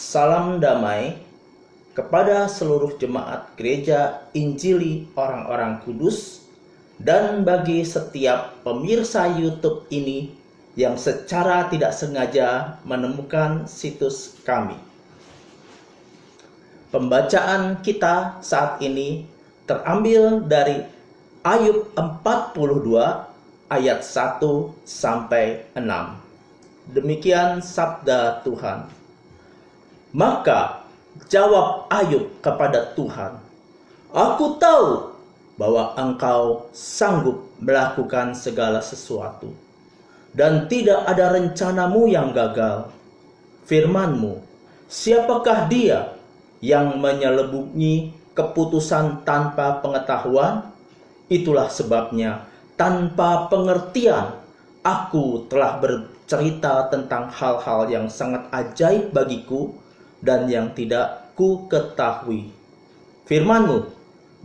Salam damai kepada seluruh jemaat gereja Injili Orang-orang Kudus dan bagi setiap pemirsa YouTube ini yang secara tidak sengaja menemukan situs kami. Pembacaan kita saat ini terambil dari Ayub 42 ayat 1 sampai 6. Demikian sabda Tuhan. Maka jawab Ayub kepada Tuhan, "Aku tahu bahwa Engkau sanggup melakukan segala sesuatu, dan tidak ada rencanamu yang gagal. Firman-Mu, siapakah dia yang menyelubungi keputusan tanpa pengetahuan? Itulah sebabnya tanpa pengertian aku telah bercerita tentang hal-hal yang sangat ajaib bagiku dan yang tidak ku ketahui. Firman-Mu,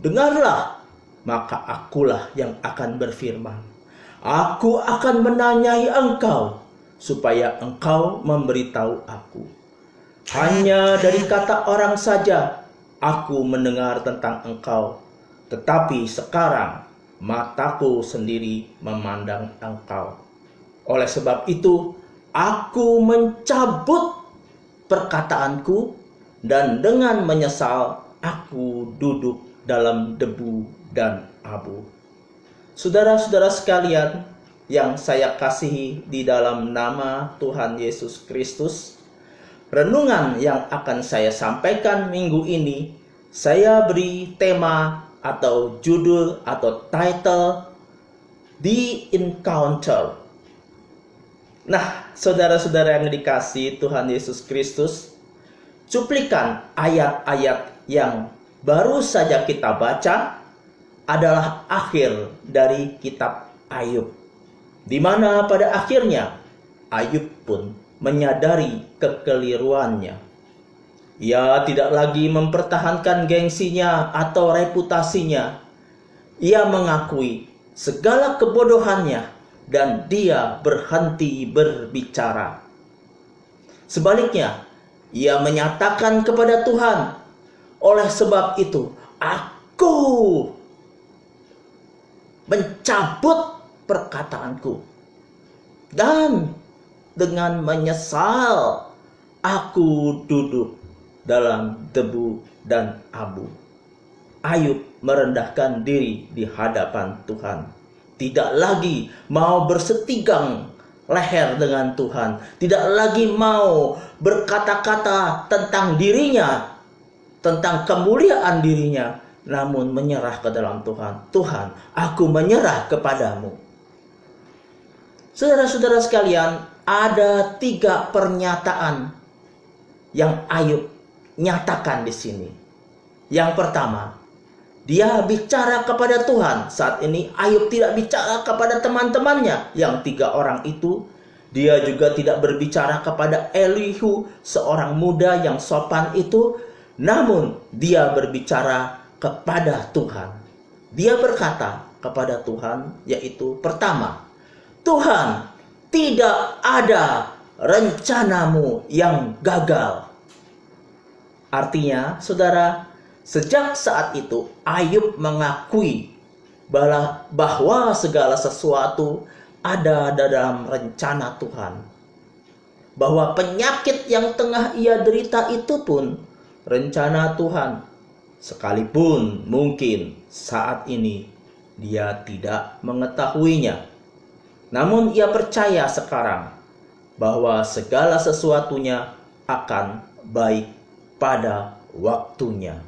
dengarlah, maka akulah yang akan berfirman. Aku akan menanyai Engkau, supaya Engkau memberitahu aku. Hanya dari kata orang saja aku mendengar tentang Engkau, tetapi sekarang mataku sendiri memandang Engkau. Oleh sebab itu, aku mencabut perkataanku, dan dengan menyesal aku duduk dalam debu dan abu." Saudara-saudara sekalian yang saya kasihi di dalam nama Tuhan Yesus Kristus, renungan yang akan saya sampaikan minggu ini saya beri tema atau judul atau title The Encounter. Nah, saudara-saudara yang dikasihi Tuhan Yesus Kristus, cuplikan ayat-ayat yang baru saja kita baca adalah akhir dari kitab Ayub, di mana pada akhirnya Ayub pun menyadari kekeliruannya. Ia tidak lagi mempertahankan gengsinya atau reputasinya. Ia mengakui segala kebodohannya dan dia berhenti berbicara. Sebaliknya, ia menyatakan kepada Tuhan, "Oleh sebab itu, aku mencabut perkataanku, dan dengan menyesal aku duduk dalam debu dan abu." Ayub merendahkan diri di hadapan Tuhan. Tidak lagi mau bersetigang leher dengan Tuhan. Tidak lagi mau berkata-kata tentang dirinya, tentang kemuliaan dirinya, namun menyerah ke dalam Tuhan. "Tuhan, aku menyerah kepadamu." Saudara-saudara sekalian, ada 3 pernyataan yang Ayub nyatakan di sini. Yang pertama, dia bicara kepada Tuhan. Saat ini Ayub tidak bicara kepada teman-temannya yang 3 orang itu. Dia juga tidak berbicara kepada Elihu, seorang muda yang sopan itu. Namun dia berbicara kepada Tuhan. Dia berkata kepada Tuhan, yaitu pertama, "Tuhan, tidak ada rencanamu yang gagal." Artinya, saudara, sejak saat itu Ayub mengakui bahwa segala sesuatu ada dalam rencana Tuhan. Bahwa penyakit yang tengah ia derita itu pun rencana Tuhan. Sekalipun mungkin saat ini dia tidak mengetahuinya. Namun ia percaya sekarang bahwa segala sesuatunya akan baik pada waktunya.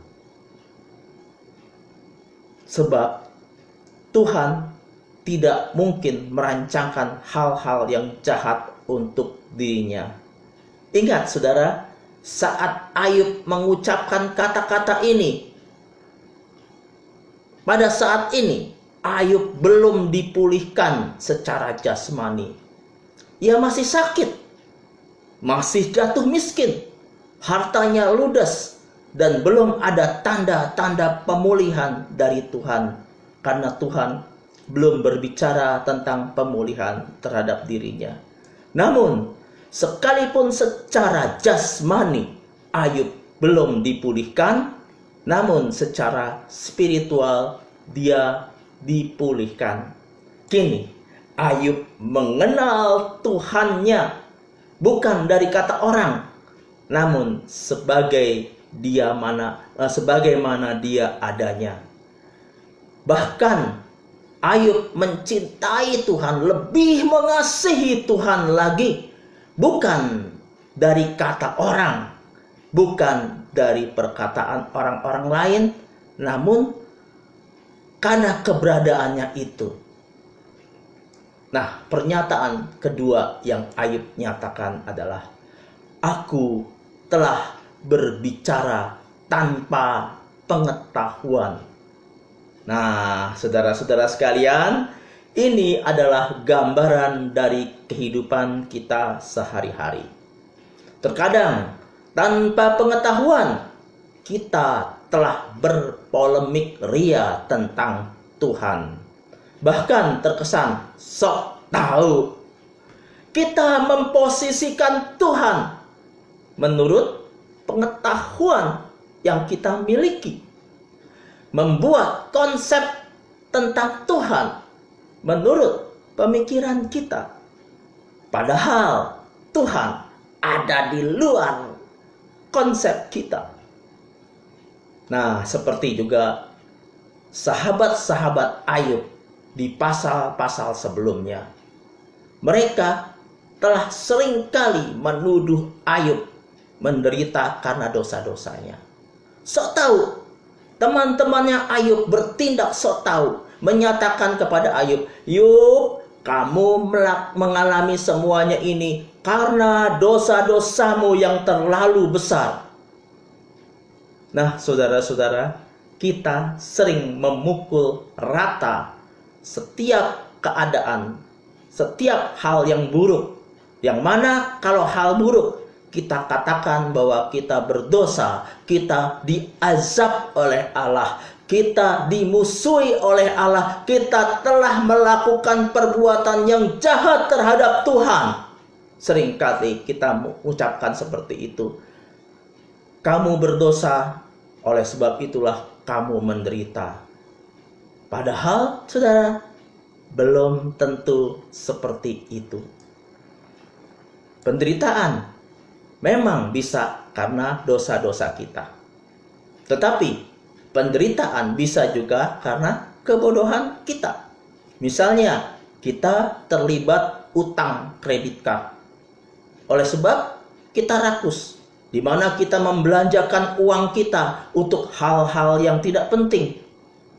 Sebab Tuhan tidak mungkin merancangkan hal-hal yang jahat untuk dirinya. Ingat saudara, saat Ayub mengucapkan kata-kata ini, pada saat ini Ayub belum dipulihkan secara jasmani. Ia masih sakit, masih jatuh miskin, hartanya ludes, dan belum ada tanda-tanda pemulihan dari Tuhan, karena Tuhan belum berbicara tentang pemulihan terhadap dirinya. Namun, sekalipun secara jasmani Ayub belum dipulihkan, namun secara spiritual dia dipulihkan. Kini Ayub mengenal Tuhannya bukan dari kata orang, namun sebagaimana dia adanya. Bahkan Ayub mencintai Tuhan, lebih mengasihi Tuhan lagi, bukan dari kata orang, bukan dari perkataan orang-orang lain, namun karena keberadaannya itu. Nah, pernyataan kedua yang Ayub nyatakan adalah, aku telah berbicara tanpa pengetahuan. Nah, saudara-saudara sekalian, ini adalah gambaran dari kehidupan kita sehari-hari. Terkadang tanpa pengetahuan kita telah berpolemik ria tentang Tuhan. Bahkan terkesan sok tahu. Kita memposisikan Tuhan menurut pengetahuan yang kita miliki. Membuat konsep tentang Tuhan menurut pemikiran kita. Padahal Tuhan ada di luar konsep kita. Nah, seperti juga sahabat-sahabat Ayub di pasal-pasal sebelumnya. Mereka telah seringkali menuduh Ayub menderita karena dosa-dosanya. Sok tahu, teman-temannya Ayub bertindak sok tahu, menyatakan kepada Ayub, "Yub, kamu mengalami semuanya ini karena dosa-dosamu yang terlalu besar." Nah, saudara-saudara, kita sering memukul rata setiap keadaan, setiap hal yang buruk. Yang mana kalau hal buruk, kita katakan bahwa kita berdosa, kita diazab oleh Allah, kita dimusuhi oleh Allah, kita telah melakukan perbuatan yang jahat terhadap Tuhan. Seringkali kita mengucapkan seperti itu. Kamu berdosa, oleh sebab itulah kamu menderita. Padahal, saudara, belum tentu seperti itu. Penderitaan memang bisa karena dosa-dosa kita. Tetapi penderitaan bisa juga karena kebodohan kita. Misalnya, kita terlibat utang kredit card. Oleh sebab kita rakus, di mana kita membelanjakan uang kita untuk hal-hal yang tidak penting,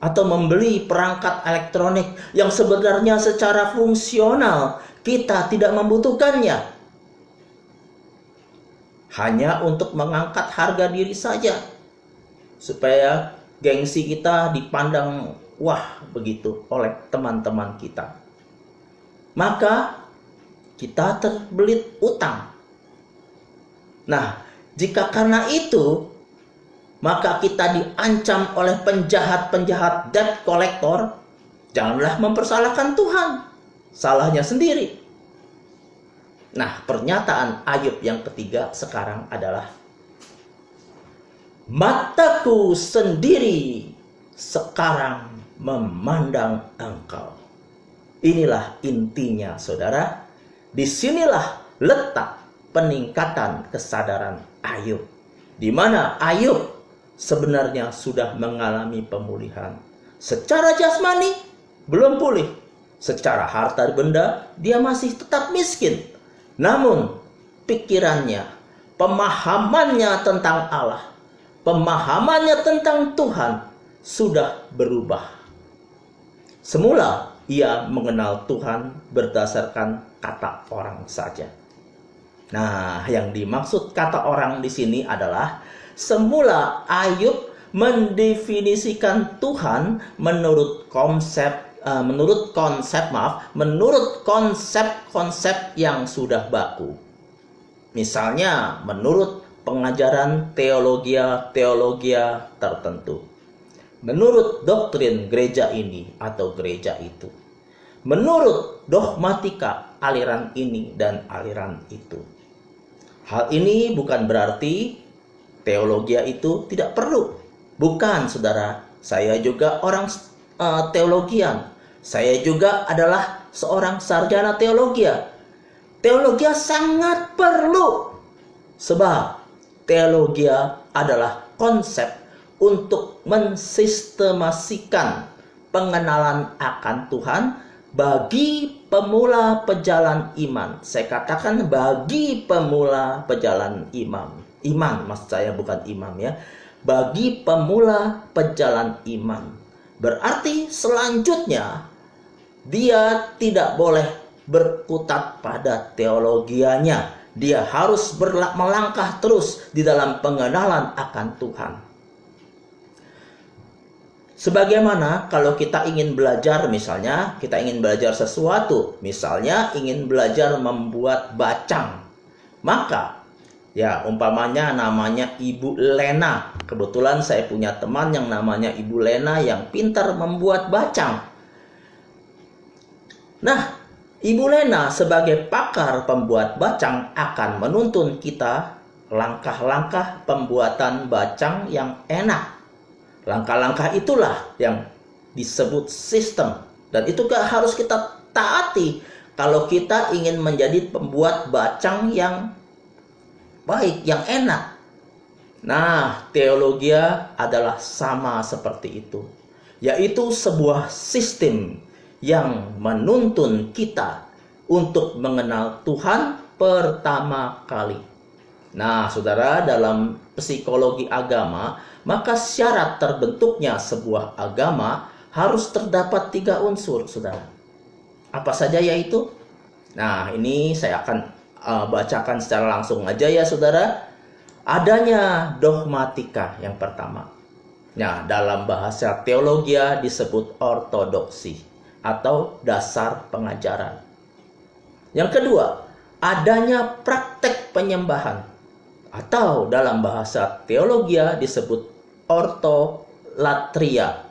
atau membeli perangkat elektronik yang sebenarnya secara fungsional kita tidak membutuhkannya, hanya untuk mengangkat harga diri saja, supaya gengsi kita dipandang wah begitu oleh teman-teman kita. Maka kita terbelit utang. Nah, jika karena itu, maka kita diancam oleh penjahat-penjahat debt collector, janganlah mempersalahkan Tuhan, salahnya sendiri. Nah, pernyataan Ayub yang ketiga sekarang adalah, mataku sendiri sekarang memandang engkau. Inilah intinya, saudara. Disinilah letak peningkatan kesadaran Ayub, di mana Ayub sebenarnya sudah mengalami pemulihan. Secara jasmani belum pulih, secara harta benda dia masih tetap miskin. Namun pikirannya, pemahamannya tentang Allah, pemahamannya tentang Tuhan sudah berubah. Semula ia mengenal Tuhan berdasarkan kata orang saja. Nah, yang dimaksud kata orang di sini adalah, semula Ayub mendefinisikan Tuhan menurut konsep-konsep yang sudah baku. Misalnya menurut pengajaran teologi tertentu, menurut doktrin gereja ini atau gereja itu, menurut dogmatika aliran ini dan aliran itu. Hal ini bukan berarti teologi itu tidak perlu. Bukan, saudara. Saya juga orang teologian. Saya juga adalah seorang sarjana teologi. Teologi sangat perlu. Sebab teologi adalah konsep untuk mensistemasikan pengenalan akan Tuhan bagi pemula pejalan iman. Saya katakan bagi pemula pejalan iman. Iman, maksud saya bukan imam ya. Bagi pemula pejalan iman. Berarti selanjutnya dia tidak boleh berkutat pada teologianya. Dia harus melangkah terus di dalam pengenalan akan Tuhan. Sebagaimana kalau kita ingin belajar, misalnya kita ingin belajar sesuatu, misalnya ingin belajar membuat bacang, maka ya umpamanya namanya Ibu Lena. Kebetulan saya punya teman yang namanya Ibu Lena yang pintar membuat bacang. Nah, Ibu Lena sebagai pakar pembuat bacang akan menuntun kita langkah-langkah pembuatan bacang yang enak. Langkah-langkah itulah yang disebut sistem. Dan itu harus kita taati kalau kita ingin menjadi pembuat bacang yang baik, yang enak. Nah, teologi adalah sama seperti itu. Yaitu sebuah sistem yang menuntun kita untuk mengenal Tuhan pertama kali. Nah, saudara, dalam psikologi agama, maka syarat terbentuknya sebuah agama harus terdapat 3 unsur, saudara. Apa saja yaitu? Nah, ini saya akan bacakan secara langsung aja ya, saudara. Adanya dogmatika yang pertama. Nah, dalam bahasa teologi disebut ortodoksi atau dasar pengajaran. Yang kedua, adanya praktek penyembahan atau dalam bahasa teologi disebut ortolatria,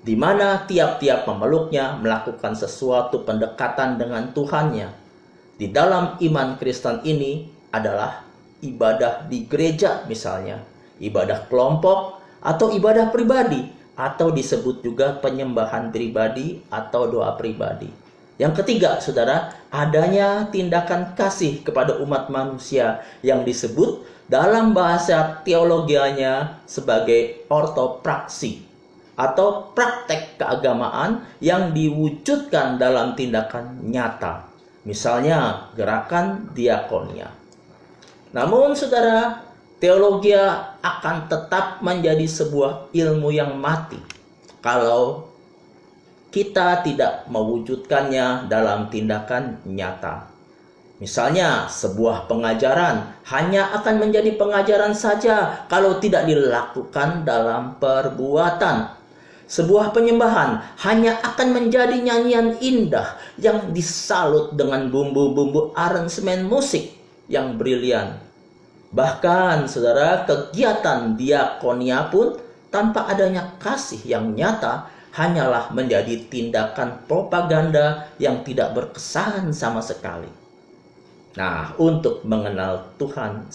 di mana tiap-tiap pemeluknya melakukan sesuatu pendekatan dengan Tuhannya. Di dalam iman Kristen ini adalah ibadah di gereja misalnya, ibadah kelompok atau ibadah pribadi, atau disebut juga penyembahan pribadi atau doa pribadi. Yang ketiga, saudara, adanya tindakan kasih kepada umat manusia yang disebut dalam bahasa teologianya sebagai ortopraksi atau praktek keagamaan yang diwujudkan dalam tindakan nyata. Misalnya gerakan diakonia. Namun, saudara, teologi akan tetap menjadi sebuah ilmu yang mati kalau kita tidak mewujudkannya dalam tindakan nyata. Misalnya, sebuah pengajaran hanya akan menjadi pengajaran saja kalau tidak dilakukan dalam perbuatan. Sebuah penyembahan hanya akan menjadi nyanyian indah yang disalut dengan bumbu-bumbu aransemen musik yang brilian. Bahkan, saudara, kegiatan diakonia pun tanpa adanya kasih yang nyata hanyalah menjadi tindakan propaganda yang tidak berkesan sama sekali. Nah, untuk mengenal Tuhan,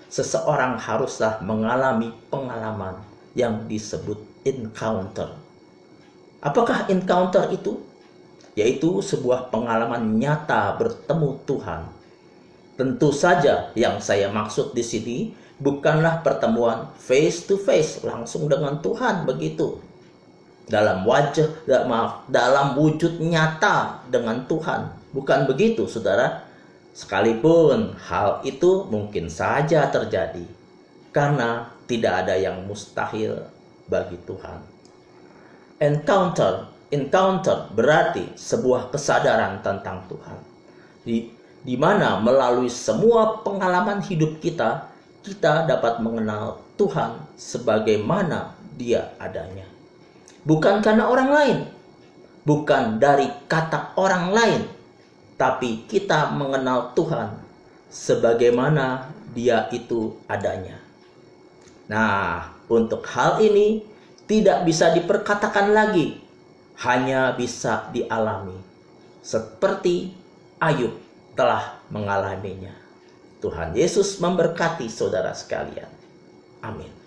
seseorang haruslah mengalami pengalaman yang disebut encounter. Apakah encounter itu? Yaitu sebuah pengalaman nyata bertemu Tuhan. Tentu saja yang saya maksud di sini bukanlah pertemuan face to face langsung dengan Tuhan begitu. Dalam wujud nyata dengan Tuhan. Bukan begitu, saudara. Sekalipun hal itu mungkin saja terjadi, karena tidak ada yang mustahil bagi Tuhan. Encounter berarti sebuah kesadaran tentang Tuhan. Di mana melalui semua pengalaman hidup kita dapat mengenal Tuhan sebagaimana Dia adanya. Bukan karena orang lain, bukan dari kata orang lain, tapi kita mengenal Tuhan sebagaimana Dia itu adanya. Nah, untuk hal ini tidak bisa diperkatakan lagi, hanya bisa dialami, seperti Ayub telah mengalaminya. Tuhan Yesus memberkati saudara sekalian. Amin.